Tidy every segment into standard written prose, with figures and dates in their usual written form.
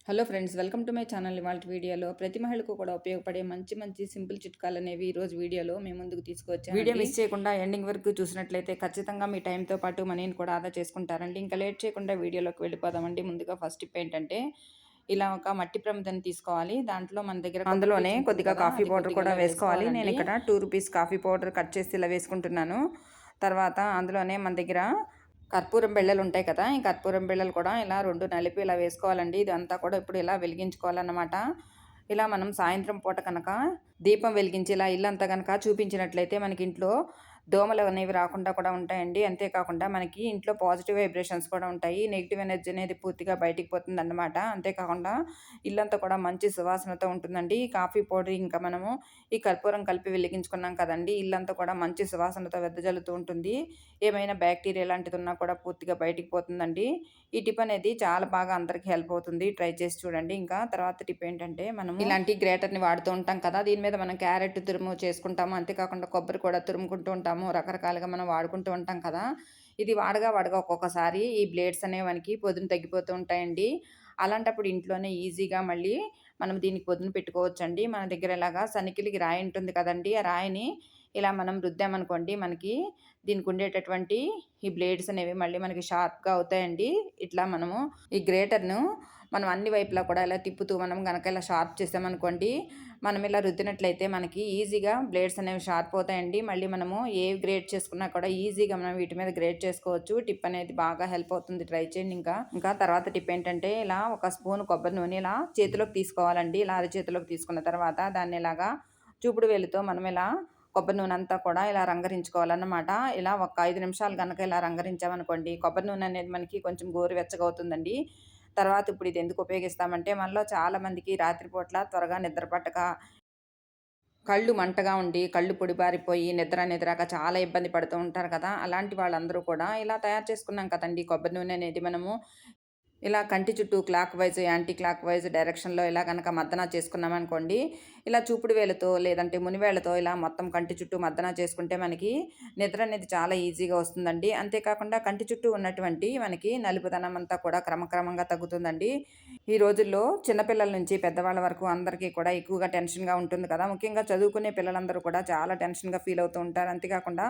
Hello friends, welcome to my channel. ఇవాళ వీడియోలో ప్రతి మహిళకు కూడా ఉపయోగపడే మంచి మంచి సింపుల్ చిట్కాలు అనేవి ఈరోజు వీడియోలో మేము ముందుకు తీసుకొచ్చాము. వీడియో మిస్ చేయకుండా ఎండింగ్ వరకు చూసినట్లయితే ఖచ్చితంగా మీ టైంతో పాటు మనీని కూడా ఆదా చేసుకుంటారండి. ఇంకా లేట్ చేయకుండా వీడియోలోకి వెళ్ళిపోదామండి. ముందుగా ఫస్ట్ టిప్ ఏంటంటే, ఇలా ఒక మట్టి ప్రమిదని తీసుకోవాలి. దాంట్లో మన దగ్గర అందులోనే కొద్దిగా కాఫీ పౌడర్ కూడా వేసుకోవాలి. నేను ఇక్కడ 2 రూపీస్ కాఫీ పౌడర్ కట్ చేసి ఇలా వేసుకుంటున్నాను. తర్వాత అందులోనే మన దగ్గర కర్పూరం బిళ్ళలు ఉంటాయి కదా! ఈ కర్పూరం బిళ్ళలు కూడా ఇలా 2 నలిపి ఇలా వేసుకోవాలండి. ఇదంతా కూడా ఇప్పుడు ఇలా వెలిగించుకోవాలన్నమాట. ఇలా మనం సాయంత్రం పూట కనుక దీపం వెలిగించి ఇలా ఇల్లంతా గనక చూపించినట్లయితే మనకి ఇంట్లో దోమలు అనేవి రాకుండా కూడా ఉంటాయండి. అంతేకాకుండా మనకి ఇంట్లో పాజిటివ్ వైబ్రేషన్స్ కూడా ఉంటాయి. నెగిటివ్ ఎనర్జీ అనేది పూర్తిగా బయటికి పోతుందన్నమాట. అంతేకాకుండా ఇల్లంతా కూడా మంచి సువాసనతో ఉంటుందండి. ఈ కాఫీ పౌడర్ ఇంకా మనము ఈ కర్పూరం కలిపి వెలిగించుకున్నాం కదండీ! ఇల్లంతా కూడా మంచి సువాసనతో వెదజల్లుతూ ఉంటుంది. ఏమైనా బ్యాక్టీరియా లాంటిది ఉన్నా కూడా పూర్తిగా బయటికి పోతుందండి. ఈ టిప్ అనేది చాలా బాగా అందరికి హెల్ప్ అవుతుంది. ట్రై చేసి చూడండి. ఇంకా తర్వాత టిప్ ఏంటంటే, మనం ఇలాంటి గ్రేటర్‌ని వాడుతూ ఉంటాం కదా! దీని మీద మనం క్యారెట్ తురుము చేసుకుంటాము. అంతేకాకుండా కొబ్బరి కూడా తురుముకుంటూ ఉంటాము. రకరకాలుగా మనం వాడుకుంటూ ఉంటాం కదా! ఇది వాడగా వాడగా ఒక్కొక్కసారి ఈ బ్లేడ్స్ అనేవి మనకి పొదును తగ్గిపోతూ ఉంటాయండి. అలాంటప్పుడు ఇంట్లోనే ఈజీగా మళ్ళీ మనం దీనికి పొదును పెట్టుకోవచ్చండి. మన దగ్గర ఇలాగా సనికిలికి రాయి ఉంటుంది కదండీ! ఆ రాయిని ఇలా మనం రుద్దామనుకోండి, మనకి దీనికి ఉండేటటువంటి ఈ బ్లేడ్స్ అనేవి మళ్ళీ మనకి షార్ప్‌గా అవుతాయండి. ఇట్లా మనము ఈ గ్రేటర్‌ను మనం అన్ని వైపులా కూడా ఇలా తిప్పుతూ మనం గనక ఇలా షార్ప్ చేసామనుకోండి, మనం ఇలా రుద్దినట్లయితే మనకి ఈజీగా బ్లేడ్స్ అనేవి షార్ప్ అవుతాయండి. మళ్ళీ మనము ఏవి గ్రేట్ చేసుకున్నా కూడా ఈజీగా మనం వీటి మీద గ్రేట్ చేసుకోవచ్చు. టిప్ అనేది బాగా హెల్ప్ అవుతుంది. ట్రై చేయండి. ఇంకా తర్వాత టిప్ ఏంటంటే, ఇలా ఒక స్పూన్ కొబ్బరి నూనె ఇలా చేతిలోకి తీసుకోవాలండి. ఇలా అరచేతిలోకి తీసుకున్న తర్వాత దాన్ని ఇలాగా చూపుడు వేలుతో మనం ఇలా కొబ్బరి నూనె అంతా కూడా ఇలా రంగరించుకోవాలన్నమాట. ఇలా ఒక 5 నిమిషాలు గనక ఇలా రంగరించామనుకోండి, కొబ్బరి నూనె అనేది మనకి కొంచెం గోరువెచ్చగా అవుతుందండి. తర్వాత ఇప్పుడు ఇది ఎందుకు ఉపయోగిస్తామంటే, మనలో చాలామందికి రాత్రిపూట్ల త్వరగా నిద్ర పట్టక, కళ్ళు మంటగా ఉండి, కళ్ళు పొడిబారిపోయి, నిద్ర అనేది రాక చాలా ఇబ్బంది పడుతూ ఉంటారు కదా! అలాంటి వాళ్ళందరూ కూడా ఇలా తయారు చేసుకున్నాం కదండీ కొబ్బరి నూనె అనేది మనము ఇలా కంటి చుట్టూ clock wise, anti clock wise డైరెక్షన్‌లో ఇలా గనక మర్దన చేసుకున్నామనుకోండి, ఇలా చూపుడు వేలుతో లేదంటే మునివేళ్ళతో ఇలా మొత్తం కంటి చుట్టూ మర్దన చేసుకుంటే మనకి నిద్ర అనేది చాలా ఈజీగా వస్తుందండి. అంతేకాకుండా కంటి చుట్టూ ఉన్నటువంటి మనకి నలుపుదనం అంతా కూడా క్రమక్రమంగా తగ్గుతుందండి. ఈ రోజుల్లో చిన్నపిల్లల నుంచి పెద్దవాళ్ళ వరకు అందరికీ కూడా ఎక్కువగా టెన్షన్‌గా ఉంటుంది కదా! ముఖ్యంగా చదువుకునే పిల్లలందరూ కూడా చాలా టెన్షన్‌గా ఫీల్ అవుతూ ఉంటారు. అంతేకాకుండా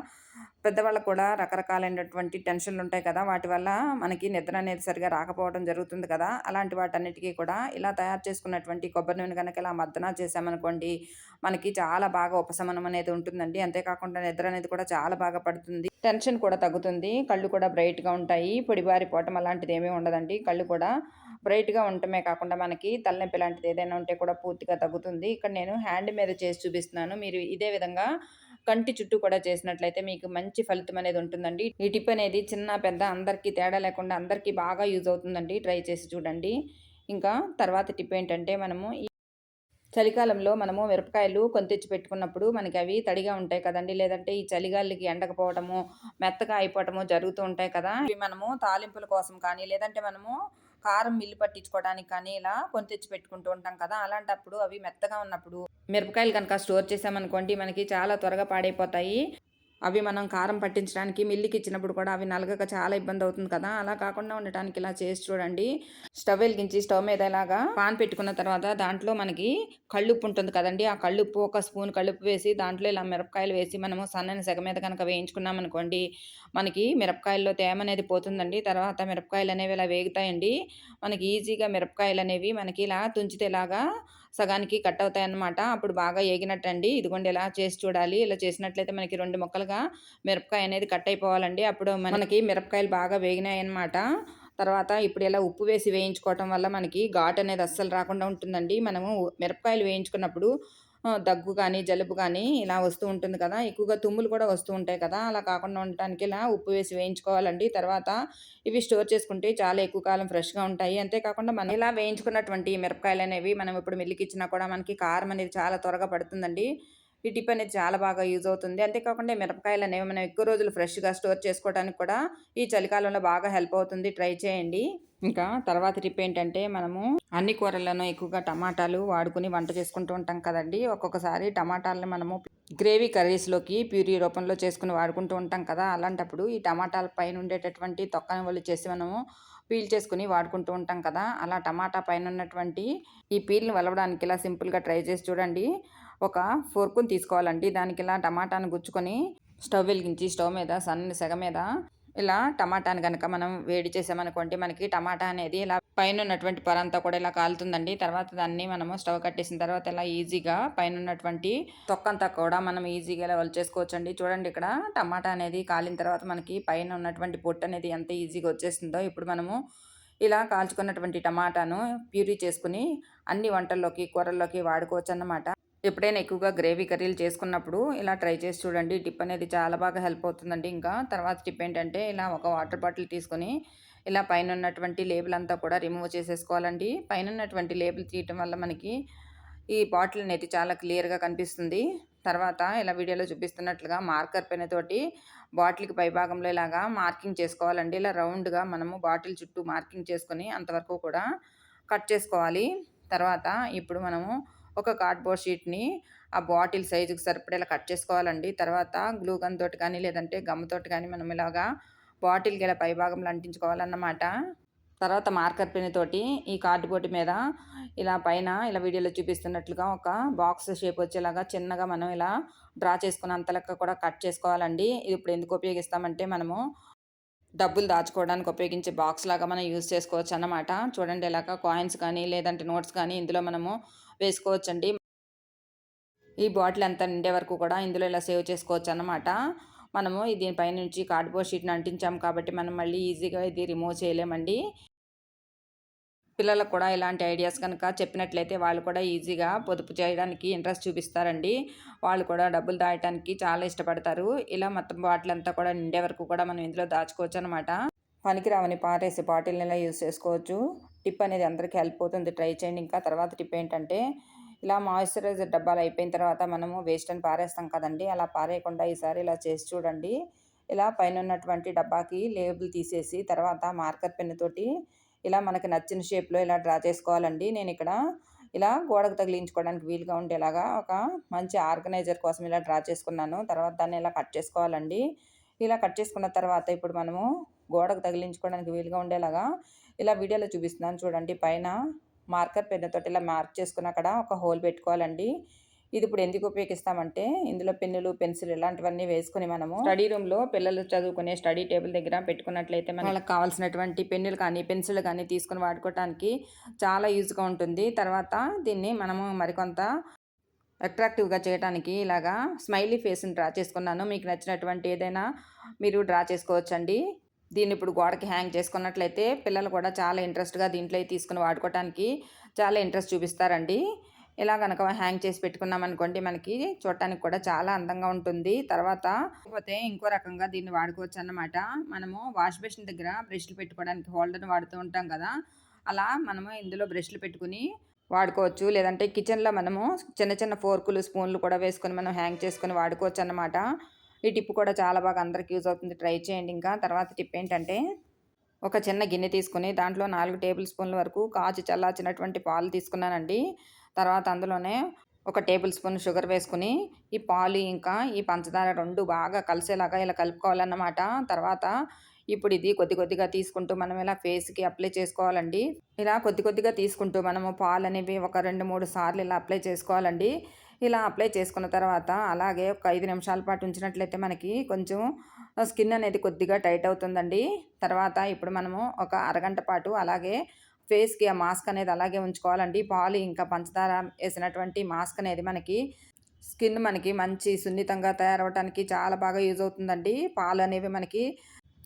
పెద్దవాళ్ళకు కూడా రకరకాలైనటువంటి టెన్షన్‌లుంటాయి కదా! వాటి వల్ల మనకి నిద్ర అనేది సరిగ్గా రాకపోవడం జరుగుతుంది కదా! అలాంటి వాటన్నిటికి కూడా ఇలా తయారు చేసుకున్నటువంటి కొబ్బరి నూనె గనక ఇలా మర్దన చేశామనుకోండి, మనకి చాలా బాగా ఉపశమనం అనేది ఉంటుందండి. అంతేకాకుండా నిద్ర అనేది కూడా చాలా బాగా పడుతుంది. టెన్షన్ కూడా తగ్గుతుంది. కళ్ళు కూడా బ్రైట్‌గా ఉంటాయి. పొడిబారిపోవటం అలాంటిదేమీ ఉండదండి. కళ్ళు కూడా బ్రైట్‌గా ఉండటమే కాకుండా మనకి తలనొప్పి లాంటిది ఏదైనా ఉంటే కూడా పూర్తిగా తగ్గుతుంది. ఇక్కడ నేను హ్యాండ్ మీద చేసి చూపిస్తున్నాను. మీరు ఇదే విధంగా కంటి చుట్టూ కూడా చేసినట్లయితే మీకు మంచి ఫలితం అనేది ఉంటుందండి. ఈ టిప్ అనేది చిన్న, పెద్ద అందరికీ తేడా లేకుండా అందరికీ బాగా యూజ్ అవుతుందండి. ట్రై చేసి చూడండి. ఇంకా తర్వాత టిప్ ఏంటంటే, మనము ఈ చలికాలంలో మనము మిరపకాయలు కొని తెచ్చి పెట్టుకున్నప్పుడు మనకి అవి తడిగా ఉంటాయి కదండీ! లేదంటే ఈ చలిగాలికి ఎండకపోవడము, మెత్తగా అయిపోవటము జరుగుతూ ఉంటాయి కదా! ఇవి మనము తాలింపుల కోసం కానీ, లేదంటే మనము కారం మిల్లి పట్టించుకోవడానికి కానీ ఇలా కొని తెచ్చి పెట్టుకుంటూ ఉంటాం కదా! అలాంటప్పుడు అవి మెత్తగా ఉన్నప్పుడు మిరపకాయలు గనక స్టోర్ చేసామనుకోండి, మనకి చాలా త్వరగా పాడైపోతాయి. అవి మనం కారం పట్టించడానికి మిల్లుకిచ్చినప్పుడు కూడా అవి నలగక చాలా ఇబ్బందవుతుంది కదా! అలా కాకుండా ఉండటానికి ఇలా చేసి చూడండి. స్టవ్ వెలిగించి స్టవ్ మీద ఇలాగా పాన్ పెట్టుకున్న తర్వాత దాంట్లో మనకి కల్లుప్పు ఉంటుంది కదండీ! ఆ కల్లుప్పు ఒక స్పూన్ కల్లుప్పు వేసి దాంట్లో ఇలా మిరపకాయలు వేసి మనము సన్నని సెగ మీద గనక వేయించుకున్నామనుకోండి, మనకి మిరపకాయల్లో తేమ అనేది పోతుందండి. తర్వాత మిరపకాయలనేవి ఇలా వేగుతాయండి. మనకి ఈజీగా మిరపకాయలనేవి మనకి ఇలా తుంచితే ఇలాగా సగానికి కట్ అవుతాయన్నమాట. అప్పుడు బాగా ఏగినట్టండి. ఇదిగోండి ఇలా చేసి చూడాలి. ఇలా చేసినట్లయితే మనకి 2 ముక్కలుగా మిరపకాయ అనేది కట్ అయిపోవాలండి. అప్పుడు మనకి మిరపకాయలు బాగా వేగినాయన్నమాట. తర్వాత ఇప్పుడు ఇలా ఉప్పు వేసి వేయించుకోవటం వల్ల మనకి ఘాటు అనేది అస్సలు రాకుండా ఉంటుందండి. మనము మిరపకాయలు వేయించుకున్నప్పుడు దగ్గు గానీ, జలుబు గానీ ఇలా వస్తూ ఉంటుంది కదా! ఎక్కువగా తుమ్ములు కూడా వస్తూ ఉంటాయి కదా! అలా కాకుండా ఉండటానికి ఇలా ఉప్పు వేసి వేయించుకోవాలండి. తర్వాత ఇవి స్టోర్ చేసుకుంటే చాలా ఎక్కువ కాలం ఫ్రెష్‌గా ఉంటాయి. అంతేకాకుండా మనం ఇలా వేయించుకున్నటువంటి మిరపకాయలనేవి మనం ఇప్పుడు మిల్లుకిచ్చినా కూడా మనకి కారం అనేది చాలా త్వరగా పడుతుందండి. ఈ టిప్ అనేది చాలా బాగా యూజ్ అవుతుంది. అంతేకాకుండా మిరపకాయలనేవి మనం ఎక్కువ రోజులు ఫ్రెష్‌గా స్టోర్ చేసుకోవడానికి కూడా ఈ చలికాలంలో బాగా హెల్ప్ అవుతుంది. ట్రై చేయండి. ఇంకా తర్వాత టిప్ ఏంటంటే, మనము అన్ని కూరల్లోనూ ఎక్కువగా టమాటాలు వాడుకొని వంట చేసుకుంటూ ఉంటాం కదండీ! ఒక్కొక్కసారి టమాటాలని మనము గ్రేవీ కర్రీస్‌లోకి ప్యూరీ రూపంలో చేసుకొని వాడుకుంటూ ఉంటాం కదా! అలాంటప్పుడు ఈ టమాటాల పైన ఉండేటటువంటి తొక్కని ఒలిచేసి మనము పీల్ చేసుకుని వాడుకుంటూ ఉంటాం కదా, అలా టమాటా పైన ఉన్నటువంటి ఈ పీల్ని వలవడానికి ఇలా సింపుల్గా ట్రై చేసి చూడండి. ఒక ఫోర్కుని తీసుకోవాలండి, దానికి ఇలా టమాటాను గుచ్చుకొని స్టవ్ వెలిగించి స్టవ్ మీద సన్న సెగ మీద ఇలా టమాటాని కనుక మనం వేడి చేసామనుకోండి, మనకి టమాటా అనేది ఇలా పైన ఉన్నటువంటి పొర అంతా కూడా ఇలా కాలుతుందండి. తర్వాత దాన్ని మనము స్టవ్ కట్టేసిన తర్వాత ఇలా ఈజీగా పైన ఉన్నటువంటి తొక్కంతా కూడా మనం ఈజీగా ఇలా వలిచేసుకోవచ్చండి. చూడండి, ఇక్కడ టమాటా అనేది కాలిన తర్వాత మనకి పైన ఉన్నటువంటి పొట్టు అనేది ఎంత ఈజీగా వచ్చేస్తుందో. ఇప్పుడు మనము ఇలా కాల్చుకున్నటువంటి టమాటాను ప్యూరీ చేసుకుని అన్ని వంటల్లోకి, కూరల్లోకి వాడుకోవచ్చు అన్నమాట. ఎప్పుడైనా ఎక్కువగా గ్రేవీ కర్రీలు చేసుకున్నప్పుడు ఇలా ట్రై చేసి చూడండి. టిప్ అనేది చాలా బాగా హెల్ప్ అవుతుందండి. ఇంకా తర్వాత టిప్ ఏంటంటే, ఇలా ఒక వాటర్ బాటిల్ తీసుకొని ఇలా పైన ఉన్నటువంటి లేబుల్ అంతా కూడా రిమూవ్ చేసేసుకోవాలండి. పైన ఉన్నటువంటి లేబుల్ తీయటం వల్ల మనకి ఈ బాటిల్ అనేది చాలా క్లియర్గా కనిపిస్తుంది. తర్వాత ఇలా వీడియోలో చూపిస్తున్నట్లుగా మార్కర్ పెన్ తోటి బాటిల్కి పైభాగంలో ఇలాగా మార్కింగ్ చేసుకోవాలండి. ఇలా రౌండ్గా మనము బాటిల్ చుట్టూ మార్కింగ్ చేసుకొని అంతవరకు కూడా కట్ చేసుకోవాలి. తర్వాత ఇప్పుడు మనము ఒక కార్డ్బోర్డ్ షీట్ని ఆ బాటిల్ సైజుకి సరిపడేలా కట్ చేసుకోవాలండి. తర్వాత గ్లూ గన్ తోటి కానీ లేదంటే గమ్ తోటి కానీ మనం ఇలాగా బాటిల్కి ఇలా పైభాగంలో అంటించుకోవాలన్నమాట. తర్వాత మార్కర్ పెన్ తోటి ఈ కార్డ్బోర్డ్ మీద ఇలా పైన ఇలా వీడియోలో చూపిస్తున్నట్లుగా ఒక బాక్స్ షేప్ వచ్చేలాగా చిన్నగా మనం ఇలా డ్రా చేసుకుని అంత లెక్క కూడా కట్ చేసుకోవాలండి. ఇది ఇప్పుడు ఎందుకు ఉపయోగిస్తామంటే, మనము డబ్బులు దాచుకోవడానికి ఉపయోగించే బాక్స్ లాగా మనం యూజ్ చేసుకోవచ్చు అన్నమాట. చూడండి, ఇలాగ కాయిన్స్ కానీ లేదంటే నోట్స్ కానీ ఇందులో మనము వేసుకోవచ్చండి. ఈ బాటిల్ అంతా నిండే వరకు కూడా ఇందులో ఇలా సేవ్ చేసుకోవచ్చు అన్నమాట. మనము దీనిపై నుంచి కార్డ్బోర్డ్ షీట్ని అంటించాం కాబట్టి మనం మళ్ళీ ఈజీగా ఇది రిమూవ్ చేయలేమండి. పిల్లలకు కూడా ఇలాంటి ఐడియాస్ కనుక చెప్పినట్లయితే వాళ్ళు కూడా ఈజీగా పొదుపు చేయడానికి ఇంట్రెస్ట్ చూపిస్తారండి. వాళ్ళు కూడా డబ్బులు దాయటానికి చాలా ఇష్టపడతారు. ఇలా మొత్తం బాటిల్ అంతా కూడా నిండే వరకు కూడా మనం ఇందులో దాచుకోవచ్చు అనమాట. పనికిరావని పారేసి బాటిల్ని ఇలా యూజ్ చేసుకోవచ్చు. టిప్ అనేది అందరికీ హెల్ప్ అవుతుంది, ట్రై చేయండి. ఇంకా తర్వాత టిప్ ఏంటంటే, ఇలా మాయిశ్చరైజర్ డబ్బాలు అయిపోయిన తర్వాత మనము వేస్ట్ అని పారేస్తాం కదండి, అలా పారేయకుండా ఈసారి ఇలా చేసి చూడండి. ఇలా పైన ఉన్నటువంటి డబ్బాకి లేబుల్ తీసేసి తర్వాత మార్కర్ పెన్ తోటి ఇలా మనకి నచ్చిన షేప్లో ఇలా డ్రా చేసుకోవాలండి. నేను ఇక్కడ ఇలా గోడకు తగిలించుకోవడానికి వీలుగా ఉండేలాగా ఒక మంచి ఆర్గనైజర్ కోసం ఇలా డ్రా చేసుకున్నాను. తర్వాత దాన్ని ఇలా కట్ చేసుకోవాలండి. ఇలా కట్ చేసుకున్న తర్వాత ఇప్పుడు మనము గోడకు తగిలించుకోవడానికి వీలుగా ఉండేలాగా ఇలా వీడియోలో చూపిస్తున్నాను చూడండి. పైన మార్కర్ పెన్ తోటి ఇలా మార్క్ చేసుకుని అక్కడ ఒక హోల్ పెట్టుకోవాలండి. ఇది ఇప్పుడు ఎందుకు ఉపయోగిస్తామంటే, ఇందులో పెన్నులు, పెన్సిల్ ఇలాంటివన్నీ వేసుకొని మనము స్టడీ రూమ్లో పిల్లలు చదువుకునే స్టడీ టేబుల్ దగ్గర పెట్టుకున్నట్లయితే మనకు కావాల్సినటువంటి పెన్నులు కానీ పెన్సిల్ కానీ తీసుకొని వాడుకోవడానికి చాలా యూజ్గా ఉంటుంది. తర్వాత దీన్ని మనము మరికొంత అట్రాక్టివ్గా చేయడానికి ఇలాగా స్మైలీ ఫేస్ని డ్రా చేసుకున్నాను. మీకు నచ్చినటువంటి ఏదైనా మీరు డ్రా చేసుకోవచ్చండి. దీన్ని ఇప్పుడు గోడకి హ్యాంగ్ చేసుకున్నట్లయితే పిల్లలు కూడా చాలా ఇంట్రెస్ట్గా దీంట్లో తీసుకుని వాడుకోవడానికి చాలా ఇంట్రెస్ట్ చూపిస్తారండి. ఇలా కనుక హ్యాంగ్ చేసి పెట్టుకున్నామనుకోండి, మనకి చూడటానికి కూడా చాలా అందంగా ఉంటుంది. తర్వాత కాకపోతే ఇంకో రకంగా దీన్ని వాడుకోవచ్చు అన్నమాట. మనము వాష్ బేసిన్ దగ్గర బ్రష్లు పెట్టుకోవడానికి హోల్డర్ని వాడుతూ ఉంటాం కదా, అలా మనము ఇందులో బ్రష్లు పెట్టుకుని వాడుకోవచ్చు. లేదంటే కిచెన్లో మనము చిన్న చిన్న ఫోర్కులు, స్పూన్లు కూడా వేసుకొని మనం హ్యాంగ్ చేసుకొని వాడుకోవచ్చు అన్నమాట. ఈ టిప్ కూడా చాలా బాగా అందరికి యూజ్ అవుతుంది, ట్రై చేయండి. ఇంకా తర్వాత టిప్ ఏంటంటే, ఒక చిన్న గిన్నె తీసుకుని దాంట్లో 4 టేబుల్ స్పూన్ల వరకు కాచి చల్లార్చినటువంటి పాలు తీసుకున్నానండి. తర్వాత అందులోనే ఒక టేబుల్ స్పూన్ షుగర్ వేసుకుని ఈ పాలు ఇంకా ఈ పంచదార 2 బాగా కలిసేలాగా ఇలా కలుపుకోవాలన్నమాట. తర్వాత ఇప్పుడు ఇది కొద్ది కొద్దిగా తీసుకుంటూ మనం ఇలా ఫేస్కి అప్లై చేసుకోవాలండి. ఇలా కొద్ది కొద్దిగా తీసుకుంటూ మనము పాలు అనేవి ఒక 2-3 సార్లు ఇలా అప్లై చేసుకోవాలండి. ఇలా అప్లై చేసుకున్న తర్వాత అలాగే ఒక 5 నిమిషాల పాటు ఉంచినట్లయితే మనకి కొంచెం స్కిన్ అనేది కొద్దిగా టైట్ అవుతుందండి. తర్వాత ఇప్పుడు మనము ఒక అరగంట పాటు అలాగే ఫేస్కి ఆ మాస్క్ అనేది అలాగే ఉంచుకోవాలండి. పాలు ఇంకా పంచదార వేసినటువంటి మాస్క్ అనేది మనకి స్కిన్ మనకి మంచి సున్నితంగా తయారవడానికి చాలా బాగా యూజ్ అవుతుందండి. పాలు అనేవి మనకి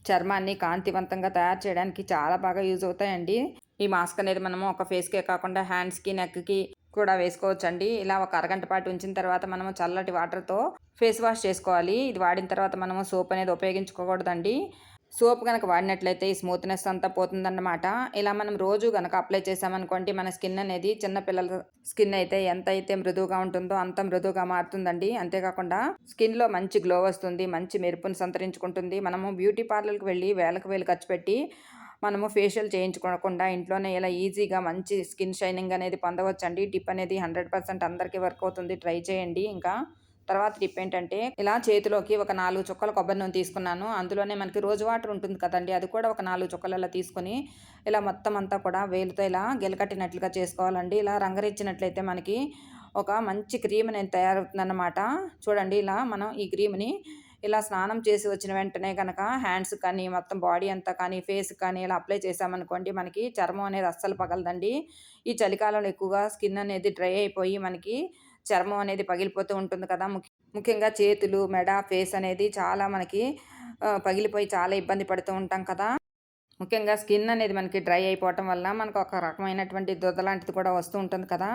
చర్మాన్ని కాంతివంతంగా తయారు చేయడానికి చాలా బాగా యూజ్ అవుతాయండి. ఈ మాస్క్ అనేది మనము ఒక ఫేస్కే కాకుండా హ్యాండ్స్కి, నెక్కి కూడా వేసుకోవచ్చండి. ఇలా ఒక అరగంట పాటు ఉంచిన తర్వాత మనము చల్లటి వాటర్తో ఫేస్ వాష్ చేసుకోవాలి. ఇది వాడిన తర్వాత మనము సోప్ అనేది ఉపయోగించుకోకూడదండి. సోప్ కనుక వాడినట్లయితే ఈ స్మూత్నెస్ అంతా పోతుందన్నమాట. ఇలా మనం రోజు కనుక అప్లై చేసామనుకోండి, మన స్కిన్ అనేది చిన్నపిల్లల స్కిన్ అయితే ఎంత అయితే మృదువుగా ఉంటుందో అంత మృదువుగా మారుతుందండి. అంతేకాకుండా స్కిన్లో మంచి గ్లో వస్తుంది, మంచి మెరుపుని సంతరించుకుంటుంది. మనము బ్యూటీ పార్లర్కి వెళ్ళి వేలకు వేలు ఖర్చు పెట్టి మనము ఫేషియల్ చేయించుకోకుండా ఇంట్లోనే ఇలా ఈజీగా మంచి స్కిన్ షైనింగ్ అనేది పొందవచ్చండి. టిప్ అనేది 100% అందరికీ వర్క్ అవుతుంది, ట్రై చేయండి. ఇంకా తర్వాత టిప్ ఏంటంటే ఇలా చేతిలోకి ఒక 4 చుక్కల కొబ్బరి నూనె తీసుకున్నాను. అందులోనే మనకి రోజ్ వాటర్ ఉంటుంది కదండీ! అది కూడా ఒక 4 చుక్కలు అలా తీసుకొని ఇలా మొత్తం అంతా కూడా వేలుతో ఇలా గిలకట్టినట్లుగా చేసుకోవాలండి. ఇలా రంగరిచ్చినట్లయితే మనకి ఒక మంచి క్రీమ్ అనేది తయారవుతుందన్నమాట. చూడండి ఇలా మనం ఈ క్రీమ్‌ని ఇలా స్నానం చేసి వచ్చిన వెంటనే గనక హ్యాండ్స్‌కి కానీ, మొత్తం బాడీ అంతా కానీ, ఫేస్‌కి కానీ ఇలా అప్లై చేశామనుకోండి మనకి చర్మం అనేది అస్సలు పగలదండి. ఈ చలికాలంలో ఎక్కువగా స్కిన్ అనేది డ్రై అయిపోయి మనకి చర్మం అనేది పగిలిపోతూ ఉంటుంది కదా! ముఖ్యంగా చేతులు, మెడ, ఫేస్ అనేది చాలా మనకి పగిలిపోయి చాలా ఇబ్బంది పడుతూ ఉంటాం కదా! ముఖ్యంగా స్కిన్ అనేది మనకి డ్రై అయిపోవటం వల్ల మనకు ఒక రకమైనటువంటి దురద లాంటిది కూడా వస్తూ ఉంటుంది కదా!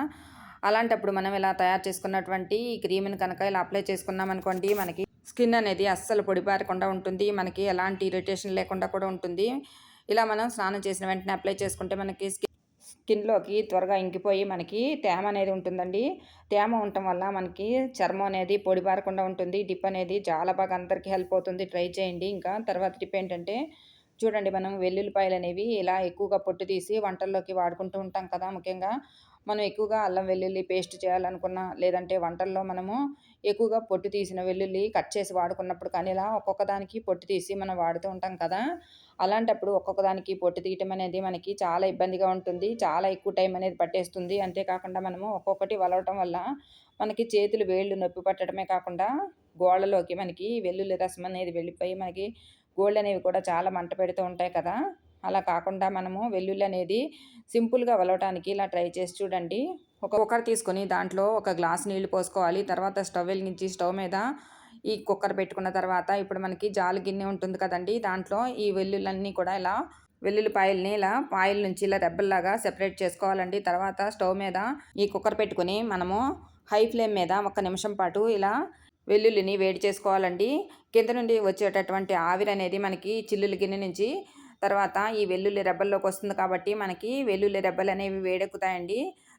అలాంటప్పుడు మనం ఇలా తయారు చేసుకున్నటువంటి ఈ క్రీమ్‌ని కనుక ఇలా అప్లై చేసుకున్నామనుకోండి మనకి స్కిన్ అనేది అస్సలు పొడిబారకుండా ఉంటుంది. మనకి ఎలాంటి ఇరిటేషన్ లేకుండా కూడా ఉంటుంది. ఇలా మనం స్నానం చేసిన వెంటనే అప్లై చేసుకుంటే మనకి స్కిన్‌లోకి త్వరగా ఇంకిపోయి మనకి తేమ అనేది ఉంటుందండి. తేమ ఉండటం వల్ల మనకి చర్మం అనేది పొడిబారకుండా ఉంటుంది. టిప్ అనేది చాలా బాగా అందరికీ హెల్ప్ అవుతుంది. ట్రై చేయండి. ఇంకా తర్వాత టిప్ ఏంటంటే చూడండి మనం వెల్లుల్లిపాయలనేవి ఇలా ఎక్కువగా పొట్టు తీసి వంటల్లోకి వాడుకుంటూ ఉంటాం కదా! ముఖ్యంగా మనం ఎక్కువగా అల్లం వెల్లుల్లి పేస్ట్ చేయాలనుకున్నా, లేదంటే వంటల్లో మనము ఎక్కువగా పొట్టు తీసిన వెల్లుల్లి కట్ చేసి వాడుకున్నప్పుడు కానీ ఇలా ఒక్కొక్క దానికి పొట్టు తీసి మనం వాడుతూ ఉంటాం కదా! అలాంటప్పుడు ఒక్కొక్క దానికి పొట్టు తీయటం అనేది మనకి చాలా ఇబ్బందిగా ఉంటుంది. చాలా ఎక్కువ టైం అనేది పట్టేస్తుంది. అంతేకాకుండా మనము ఒక్కొక్కటి వలవటం వల్ల మనకి చేతులు వేళ్ళు నొప్పి పట్టడమే కాకుండా గోళ్ళలోకి మనకి వెల్లుల్లి రసం అనేది వెళ్ళిపోయి మనకి గోళ్ళనేవి కూడా చాలా మంట పెడుతూ ఉంటాయి కదా! అలా కాకుండా మనము వెల్లుల్లి అనేది సింపుల్‌గా ఒలవటానికి ఇలా ట్రై చేసి చూడండి. ఒక కుక్కర్ తీసుకొని దాంట్లో ఒక గ్లాస్ నీళ్లు పోసుకోవాలి. తర్వాత స్టవ్ వెలిగించి స్టవ్ మీద ఈ కుక్కర్ పెట్టుకున్న తర్వాత ఇప్పుడు మనకి జాలి గిన్నె ఉంటుంది కదండీ! దాంట్లో ఈ వెల్లుల్లన్నీ కూడా ఇలా వెల్లుల్లిపాయల్ని ఇలా పాయల నుంచి ఇలా రెబ్బల్లాగా సెపరేట్ చేసుకోవాలండి. తర్వాత స్టవ్ మీద ఈ కుక్కర్ పెట్టుకొని మనము హై ఫ్లేమ్ మీద ఒక నిమిషం పాటు ఇలా వెల్లుల్లిని వేడి చేసుకోవాలండి. కింద నుండి వచ్చేటటువంటి ఆవిరనేది మనకి చిల్లుల గిన్నె నుంచి తర్వాత ఈ వెల్లుల్లి రెబ్బల్లోకి వస్తుంది కాబట్టి మనకి వెల్లుల్లి రెబ్బలనేవి వేడెక్కుతాయండి.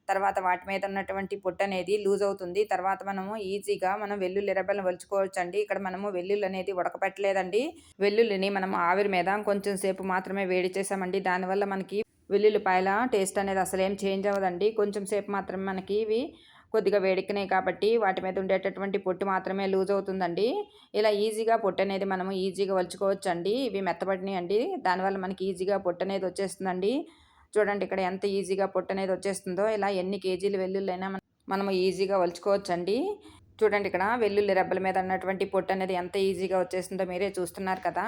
తర్వాత వాటి మీద ఉన్నటువంటి పొట్టనేది లూజ్ అవుతుంది. తర్వాత మనము ఈజీగా మనం వెల్లుల్లి రెబ్బలను వలుచుకోవచ్చండి. ఇక్కడ మనము వెల్లుల్లి అనేది ఉడకపెట్టలేదండి. వెల్లుల్లిని మనం ఆవిరి మీద కొంచెం సేపు మాత్రమే వేడి చేసామండి. దానివల్ల మనకి వెల్లుల్లిపాయల టేస్ట్ అనేది అసలేం చేంజ్ అవ్వదండి. కొంచెం సేపు మాత్రమే మనకి ఇవి కొద్దిగా వేడెక్కినాయి కాబట్టి వాటి మీద ఉండేటటువంటి పొట్టు మాత్రమే లూజ్ అవుతుందండి. ఇలా ఈజీగా పొట్టు అనేది మనము ఈజీగా వలుచుకోవచ్చండి. ఇవి మెత్తబడినాయండి. దానివల్ల మనకి ఈజీగా పొట్టు అనేది వచ్చేస్తుందండి. చూడండి ఇక్కడ ఎంత ఈజీగా పొట్టు అనేది వచ్చేస్తుందో. ఇలా ఎన్ని కేజీలు వెల్లుల్లైనా మనము ఈజీగా వలుచుకోవచ్చండి. చూడండి ఇక్కడ వెల్లుల్లి రెబ్బల మీద ఉన్నటువంటి పొట్టు అనేది ఎంత ఈజీగా వచ్చేస్తుందో మీరే చూస్తున్నారు కదా!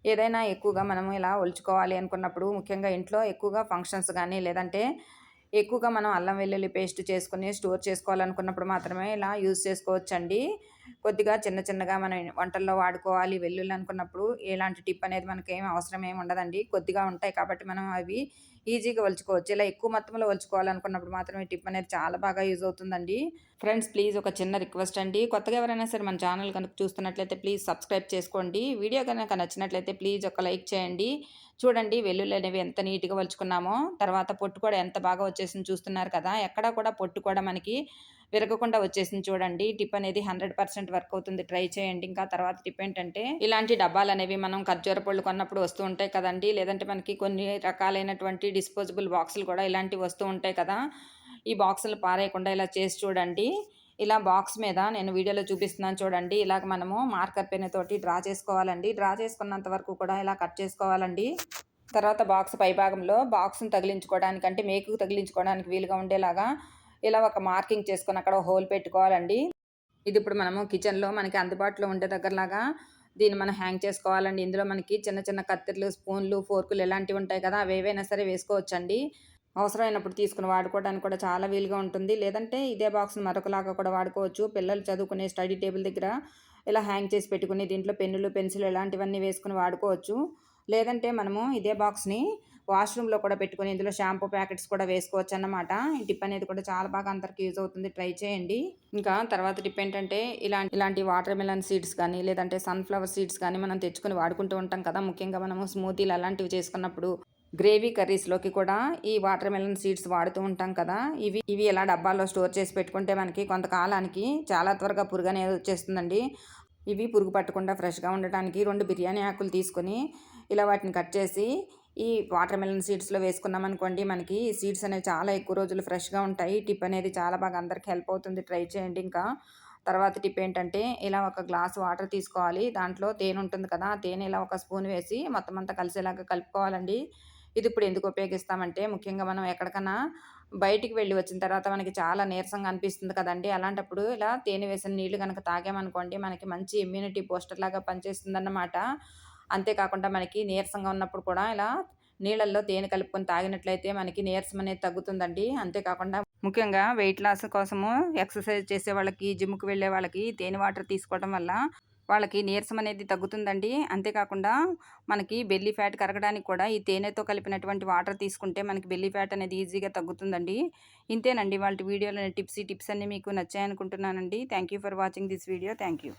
ఏదైనా ఎక్కువగా మనము ఇలా ఒలుచుకోవాలి అనుకున్నప్పుడు ముఖ్యంగా ఇంట్లో ఎక్కువగా ఫంక్షన్స్ కానీ లేదంటే ఎక్కువగా మనం అల్లం వెల్లుల్లి పేస్ట్ చేసుకొని స్టోర్ చేసుకోవాలనుకున్నప్పుడు మాత్రమే ఇలా యూజ్ చేసుకోవచ్చండి. కొద్దిగా చిన్న చిన్నగా మనం వంటల్లో వాడుకోవాలి వెల్లుల్లి అనుకున్నప్పుడు ఎలాంటి టిప్ అనేది మనకేం అవసరం ఏమి ఉండదండి. కొద్దిగా ఉంటాయి కాబట్టి మనం అవి ఈజీగా ఒలుచుకోవచ్చు. ఇలా ఎక్కువ మొత్తంలో ఒలుచుకోవాలనుకున్నప్పుడు మాత్రమే టిప్ అనేది చాలా బాగా యూజ్ అవుతుందండి. ఫ్రెండ్స్ ప్లీజ్ ఒక చిన్న రిక్వెస్ట్ అండి. కొత్తగా ఎవరైనా సరే మన ఛానల్ కనుక చూస్తున్నట్లయితే ప్లీజ్ సబ్స్క్రైబ్ చేసుకోండి. వీడియో కనుక నచ్చినట్లయితే ప్లీజ్ ఒక లైక్ చేయండి. చూడండి వెల్లుల్లి అనేవి ఎంత నీట్‌గా వలుచుకున్నామో. తర్వాత పొట్టు కూడా ఎంత బాగా వచ్చేసింది చూస్తున్నారు కదా! ఎక్కడా కూడా పొట్టు కూడా మనకి విరగకుండా వచ్చేసింది చూడండి. టిప్ అనేది 100% వర్క్ అవుతుంది. ట్రై చేయండి. ఇంకా తర్వాత టిప్ ఏంటంటే ఇలాంటి డబ్బాలనేవి మనం ఖర్జూర పళ్ళు కొన్నప్పుడు వస్తూ ఉంటాయి కదండీ! లేదంటే మనకి కొన్ని రకాలైనటువంటి డిస్పోజబుల్ బాక్సులు కూడా ఇలాంటివి వస్తూ ఉంటాయి కదా! ఈ బాక్సులు పారేయకుండా ఇలా చేసి చూడండి. ఇలా బాక్స్ మీద నేను వీడియోలో చూపిస్తున్నాను చూడండి. ఇలాగ మనము మార్కర్ పెన్ తోటి డ్రా చేసుకోవాలండి. డ్రా చేసుకున్నంత వరకు కూడా ఇలా కట్ చేసుకోవాలండి. తర్వాత బాక్స్ పైభాగంలో బాక్స్‌ని తగిలించుకోవడానికి అంటే మేకుకు తగిలించుకోవడానికి వీలుగా ఉండేలాగా ఇలా ఒక మార్కింగ్ చేసుకొని అక్కడ హోల్ పెట్టుకోవాలండి. ఇది ఇప్పుడు మనము కిచెన్‌లో మనకి అందుబాటులో ఉండే దగ్గరలాగా దీన్ని మనం హ్యాంగ్ చేసుకోవాలండి. ఇందులో మనకి చిన్న చిన్న కత్తెరలు, స్పూన్లు, ఫోర్కులు ఇలాంటివి ఉంటాయి కదా! అవి ఏవైనా సరే వేసుకోవచ్చండి. అవసరమైనప్పుడు తీసుకొని వాడుకోవడానికి కూడా చాలా వీలుగా ఉంటుంది. లేదంటే ఇదే బాక్స్‌ని మరొకలాగా కూడా వాడుకోవచ్చు. పిల్లలు చదువుకునే స్టడీ టేబుల్ దగ్గర ఇలా హ్యాంగ్ చేసి పెట్టుకుని దీంట్లో పెన్నులు, పెన్సిల్ ఇలాంటివన్నీ వేసుకొని వాడుకోవచ్చు. లేదంటే మనము ఇదే బాక్స్‌ని వాష్‌రూమ్‌లో కూడా పెట్టుకొని ఇందులో షాంపూ ప్యాకెట్స్ కూడా వేసుకోవచ్చన్నమాట. ఈ టిప్ అనేది కూడా చాలా బాగా అందరికి యూజ్ అవుతుంది. ట్రై చేయండి. ఇంకా తర్వాత టిప్ ఏంటంటే ఇలాంటి వాటర్ మెలన్ సీడ్స్ కానీ లేదంటే సన్‌ఫ్లవర్ సీడ్స్ కానీ మనం తెచ్చుకొని వాడుకుంటూ ఉంటాం కదా! ముఖ్యంగా మనము స్మూతీలు అలాంటివి చేసుకున్నప్పుడు గ్రేవీ కర్రీస్‌లోకి కూడా ఈ వాటర్ మెలన్ సీడ్స్ వాడుతూ ఉంటాం కదా! ఇవి ఇలా డబ్బాల్లో స్టోర్ చేసి పెట్టుకుంటే మనకి కొంతకాలానికి చాలా త్వరగా పురుగనేది వచ్చేస్తుందండి. ఇవి పురుగు పట్టకుండా ఫ్రెష్‌గా ఉండటానికి 2 బిర్యానీ ఆకులు తీసుకొని ఇలా వాటిని కట్ చేసి ఈ వాటర్ మెలన్ సీడ్స్‌లో వేసుకున్నామనుకోండి మనకి ఈ సీడ్స్ అనేవి చాలా ఎక్కువ రోజులు ఫ్రెష్‌గా ఉంటాయి. టిప్ అనేది చాలా బాగా అందరికి హెల్ప్ అవుతుంది. ట్రై చేయండి. ఇంకా తర్వాత టిప్ ఏంటంటే ఇలా ఒక గ్లాస్ వాటర్ తీసుకోవాలి. దాంట్లో తేనె ఉంటుంది కదా! ఆ తేనె ఇలా ఒక స్పూన్ వేసి మొత్తం అంతా కలిసేలాగా కలుపుకోవాలండి. ఇది ఇప్పుడు ఎందుకు ఉపయోగిస్తామంటే ముఖ్యంగా మనం ఎక్కడికన్నా బయటికి వెళ్ళి వచ్చిన తర్వాత మనకి చాలా నీరసంగా అనిపిస్తుంది కదండీ! అలాంటప్పుడు ఇలా తేనె వేసిన నీళ్లు గనక తాగామనుకోండి మనకి మంచి ఇమ్యూనిటీ బూస్టర్ లాగా పనిచేస్తుందన్నమాట. అంతేకాకుండా మనకి నీరసంగా ఉన్నప్పుడు కూడా ఇలా నీళ్ళల్లో తేనె కలుపుకొని తాగినట్లయితే మనకి నీరసం అనేది తగ్గుతుందండి. అంతేకాకుండా ముఖ్యంగా వెయిట్ లాస్ కోసము ఎక్సర్సైజ్ చేసే వాళ్ళకి, జిమ్‌కి వెళ్ళే వాళ్ళకి తేనె వాటర్ తీసుకోవడం వల్ల వాళ్ళకి నీరసం అనేది తగ్గుతుందండి. అంతేకాకుండా మనకి బెల్లీ ఫ్యాట్ కరగడానికి కూడా ఈ తేనెతో కలిపినటువంటి వాటర్ తీసుకుంటే మనకి బెల్లీ ఫ్యాట్ అనేది ఈజీగా తగ్గుతుందండి. ఇంతేనండి ఇవాల్టి వీడియోలోని టిప్స్. ఈ టిప్స్ అన్నీ మీకు నచ్చాయనుకుంటున్నానండి. Thank you for watching this video. Thank you.